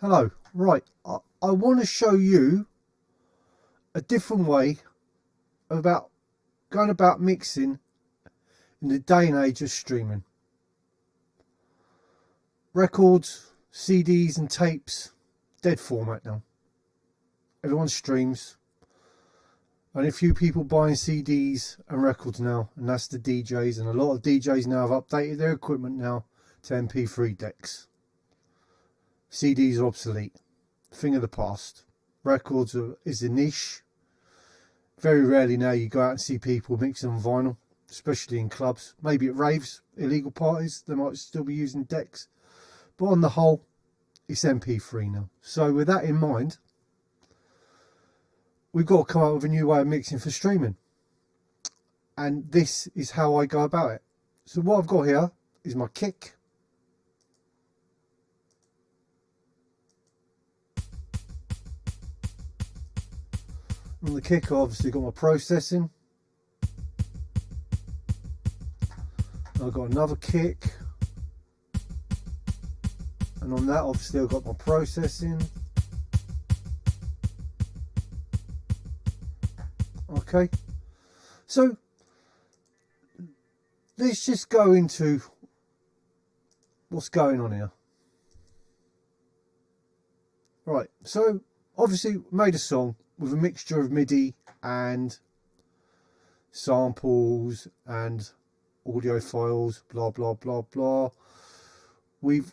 Hello, right, I want to show you a different way about going about mixing in the day and age of streaming. Records, CDs and tapes, dead format now. Everyone streams. Only a few people buying CDs and records now, and that's the DJs, and a lot of DJs now have updated their equipment now to MP3 decks. CDs are obsolete, thing of the past. Records is a niche. Very rarely now you go out and see people mixing on vinyl, especially in clubs. Maybe at raves, illegal parties, they might still be using decks. But on the whole, it's MP3 now. So with that in mind, we've got to come up with a new way of mixing for streaming. And this is how I go about it. So what I've got here is my kick. On the kick, I've obviously got my processing. I've got another kick. And on that, obviously, I've got my processing. Okay. So, let's just go into what's going on here. Right. So, obviously, made a song with a mixture of MIDI and samples and audio files, blah blah blah blah. We've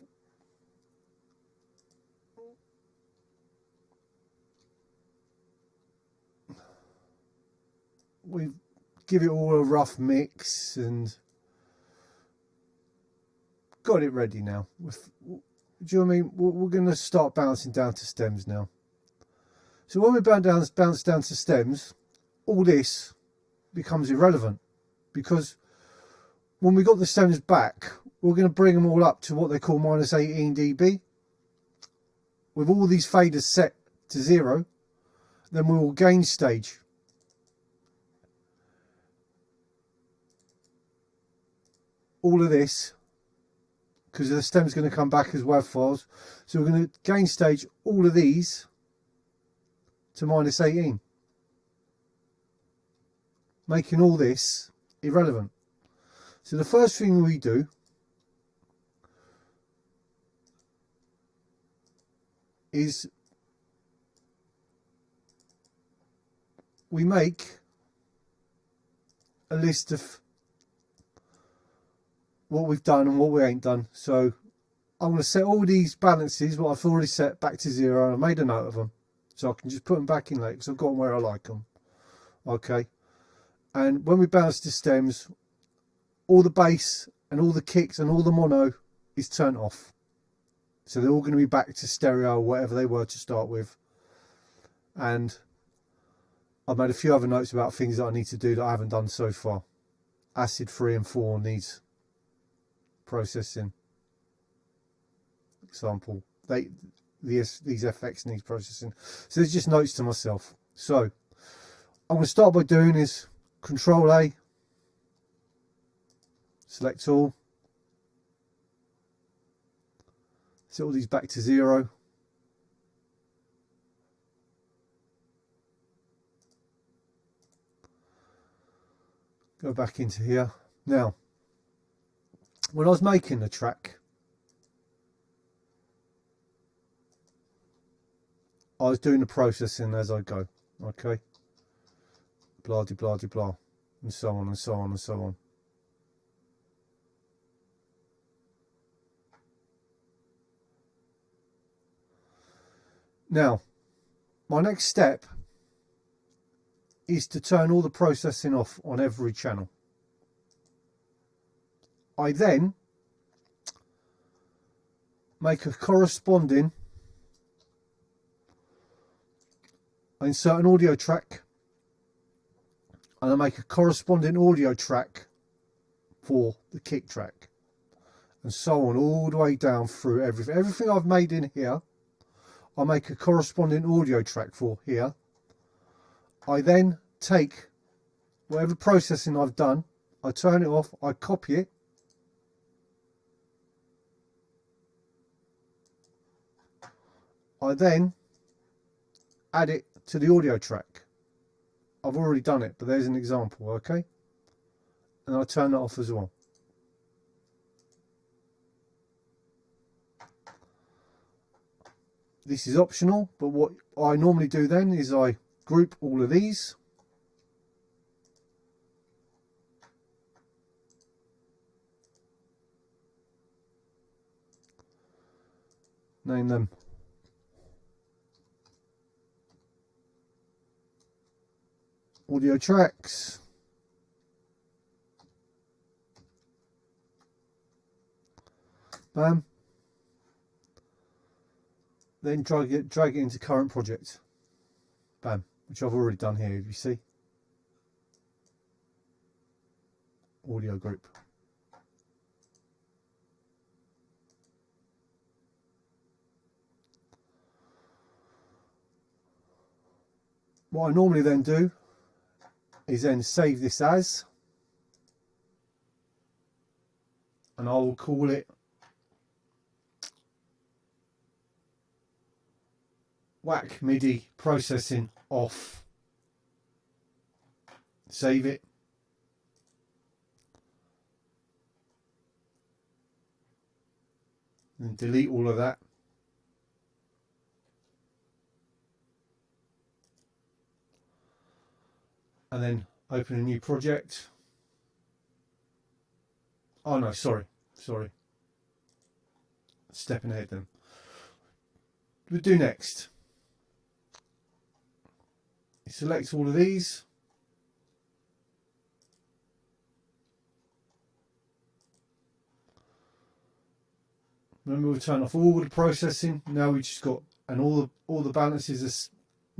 give it all a rough mix and got it ready now. Do you know what I mean? We're going to start bouncing down to stems now. So when we bounce down to stems, all this becomes irrelevant, because when we got the stems back, we're going to bring them all up to what they call minus 18 dB. With all these faders set to 0, then we will gain stage. All of this, because the stem's going to come back as WAV files. So we're going to gain stage all of these to minus 18, making all this irrelevant. So the first thing we do is we make a list of what we've done and what we ain't done. So I'm going to set all these balances, what I've already set, back to 0, and I made a note of them. So I can just put them back in later because I've got them where I like them. Okay. And when we bounce to stems, all the bass and all the kicks and all the mono is turned off. So they're all going to be back to stereo or whatever they were to start with. And I've made a few other notes about things that I need to do that I haven't done so far. Acid 3 and 4 needs processing. Example. These FX needs processing. So there's just notes to myself. So I'm going to start by doing is Control A, select all, set all these back to 0. Go back into here. Now, when I was making the track, I was doing the processing as I go, okay? Blah, de, blah, de, blah, and so on and so on and so on. Now, my next step is to turn all the processing off on every channel. I then make a corresponding, I insert an audio track, and I make a corresponding audio track for the kick track, and so on all the way down through everything. Everything I've made in here, I make a corresponding audio track for here. I then take whatever processing I've done, I turn it off, I copy it, I then add it to the audio track. I've already done it, but there's an example, okay? And I turn that off as well. This is optional, but what I normally do then is I group all of these. Name them audio tracks. Bam. Then drag it into current project. Bam. Which I've already done here, you see. Audio group. What I normally then do is then save this as, and I will call it whack MIDI processing off. Save it. And delete all of that. And then open a new project. Oh no, sorry. Stepping ahead then. We'll do next. Select all of these. Remember, we've turned off all the processing. Now we just got, and all the balances are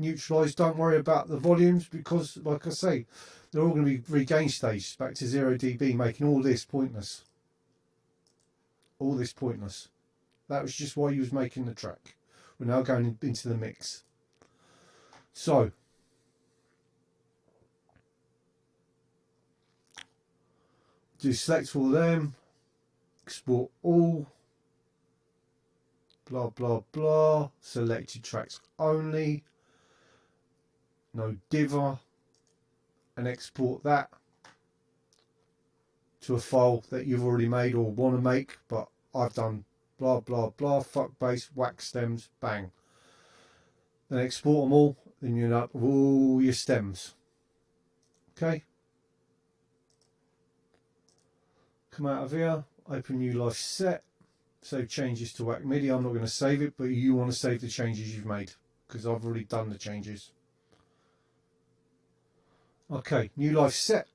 neutralized. Don't worry about the volumes, because like I say, they're all going to be regain staged back to 0 dB, making all this pointless. All this pointless. That was just why you was making the track. We're now going into the mix. So do select all of them, export all, blah blah blah, selected tracks only, no diver, and export that to a file that you've already made or want to make, but I've done blah blah blah, fuck bass, whack stems, bang. Then export them all, then you end up with all your stems. Okay. Come out of here, open new live set, save changes to whack MIDI. I'm not going to save it, but you want to save the changes you've made, because I've already done the changes. Okay, new live set.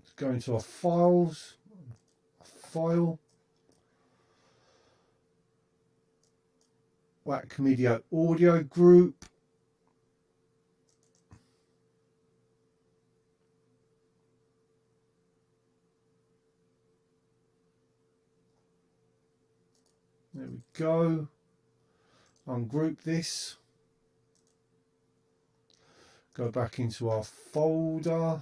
Let's go into our files. File. Whack MIDI audio group. There we go. Ungroup this. Go back into our folder.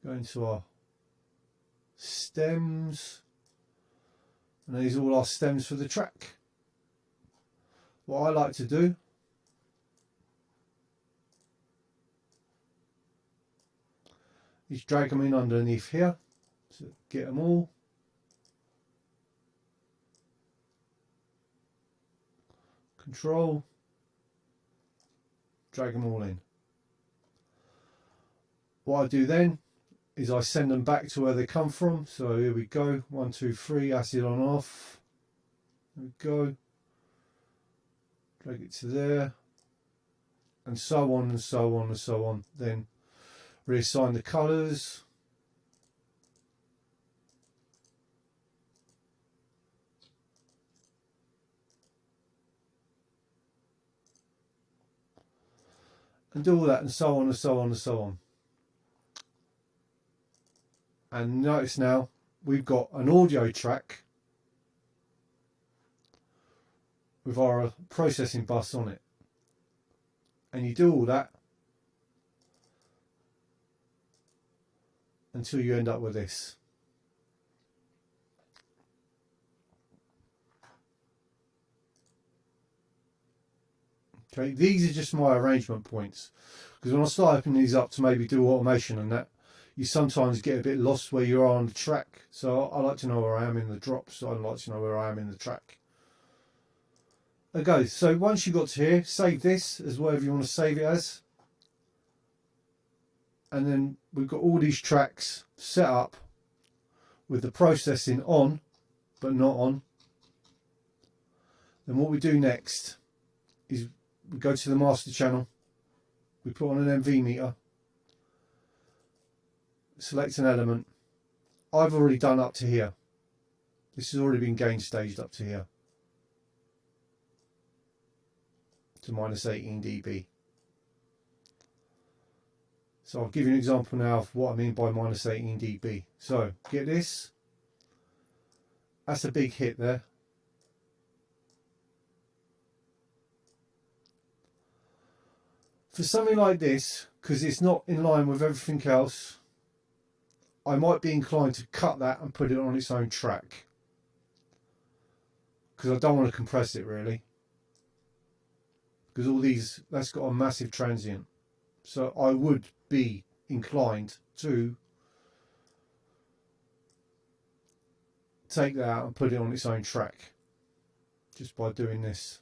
Go into our stems. And these are all our stems for the track. What I like to do is drag them in underneath here, so get them all. Control, drag them all in. What I do then is I send them back to where they come from. So here we go, 1, 2, 3, acid on off. There we go. Drag it to there, and so on and so on and so on. Then reassign the colours. And do all that, and so on and so on and so on. And notice now we've got an audio track with our processing bus on it. And you do all that until you end up with this. Okay, these are just my arrangement points, because when I start opening these up to maybe do automation and that, you sometimes get a bit lost where you are on the track. So I like to know where I am in the drops. I like to know where I am in the track. Okay, so once you got to here, save this as whatever you want to save it as. And then we've got all these tracks set up with the processing on, but not on. Then what we do next is we go to the master channel, we put on an MV meter, select an element. I've already done up to here. This has already been gain staged up to here, to minus 18 dB. So I'll give you an example now of what I mean by minus 18 dB. So get this, that's a big hit there. For something like this, because it's not in line with everything else, I might be inclined to cut that and put it on its own track, because I don't want to compress it really, because all these, that's got a massive transient. So I would be inclined to take that out and put it on its own track just by doing this.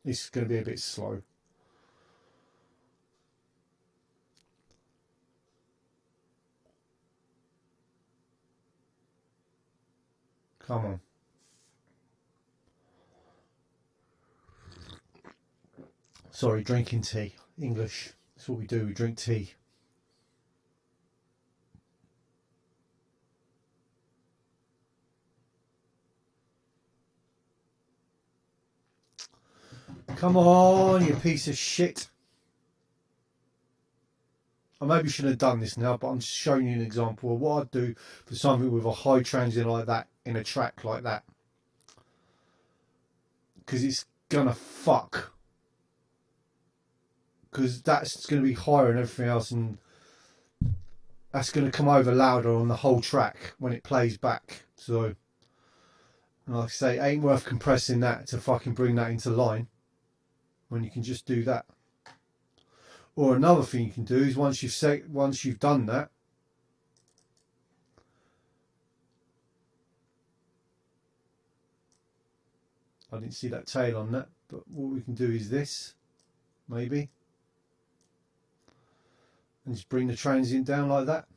This is going to be a bit slow. Come on. Sorry, drinking tea. English. That's what we do, we drink tea. Come on, you piece of shit. I maybe shouldn't have done this now, but I'm just showing you an example of what I'd do for something with a high transient like that in a track like that. Because it's gonna fuck. Because that's going to be higher than everything else, and that's going to come over louder on the whole track when it plays back. So, like I say, it ain't worth compressing that to fucking bring that into line when you can just do that. Or another thing you can do is once you've done that, I didn't see that tail on that, but what we can do is this, maybe, and just bring the transient down like that.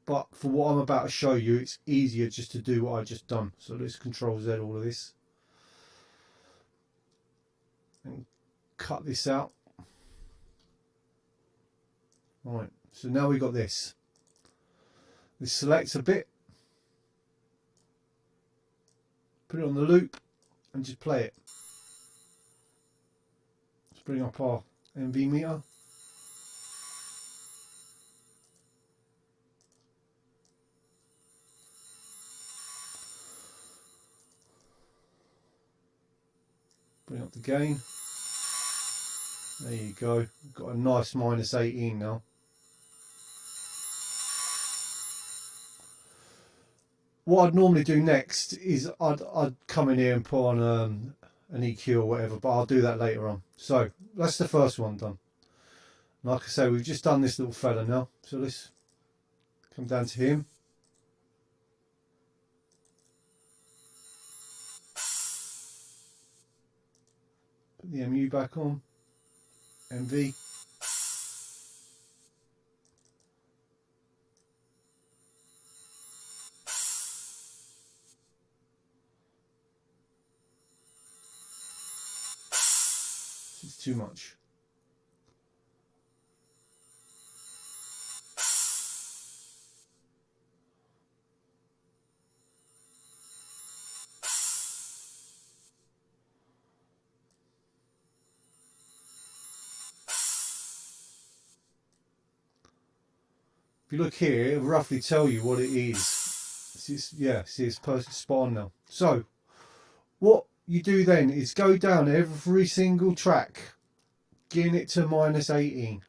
But for what I'm about to show you, it's easier just to do what I just done. So let's Control Z all of this and cut this out. Right, so now we've got this. This selects a bit, put it on the loop and just play it. Let's bring up our MV meter. Bring up the gain. There you go. We've got a nice minus 18 now. What I'd normally do next is I'd come in here and put on an EQ or whatever, but I'll do that later on. So that's the first one done. Like I say, we've just done this little fella now. So let's come down to him. Put the MU back on. MV. too much. If you look here, it'll roughly tell you what it is. Yeah, see, it's spot on now. So, what you do then is go down every single track, getting it to -18.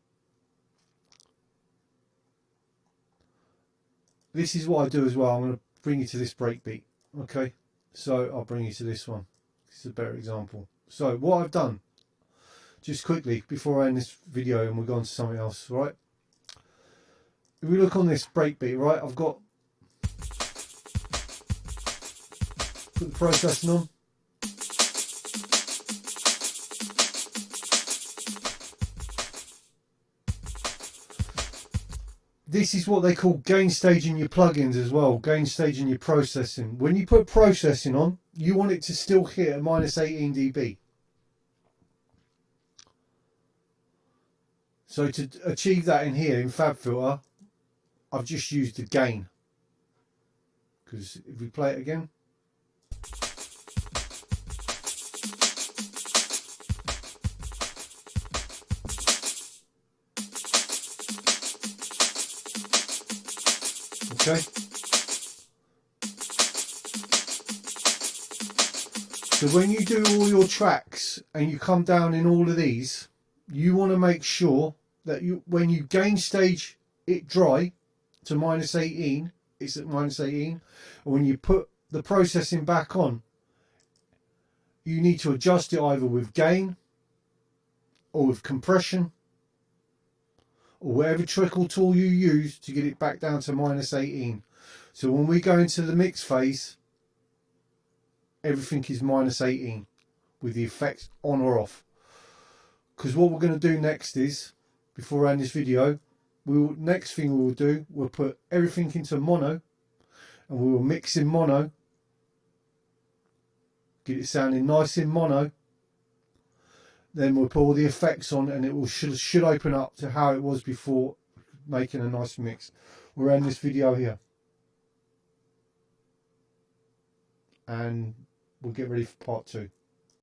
This is what I do as well. I'm going to bring you to this breakbeat. Okay, so I'll bring you to this one. This is a better example. So, what I've done, just quickly, before I end this video and we'll go on to something else, right? If we look on this breakbeat, right, I've got put the processing on. This is what they call gain staging your plugins as well, gain staging your processing. When you put processing on, you want it to still hit at -18 dB. So to achieve that in here, in FabFilter, I've just used the gain. Because if we play it again, okay. So when you do all your tracks and you come down in all of these, you want to make sure that when you gain stage it dry to -18, it's at -18, and when you put the processing back on, you need to adjust it either with gain or with compression or whatever trickle tool you use to get it back down to -18. So when we go into the mix phase, everything is -18 with the effects on or off. Because what we're going to do next is, before I end this video, next thing we will do, we'll put everything into mono and we will mix in mono, get it sounding nice in mono. Then we'll put all the effects on and it will should open up to how it was before, making a nice mix. We'll end this video here and we'll get ready for part 2.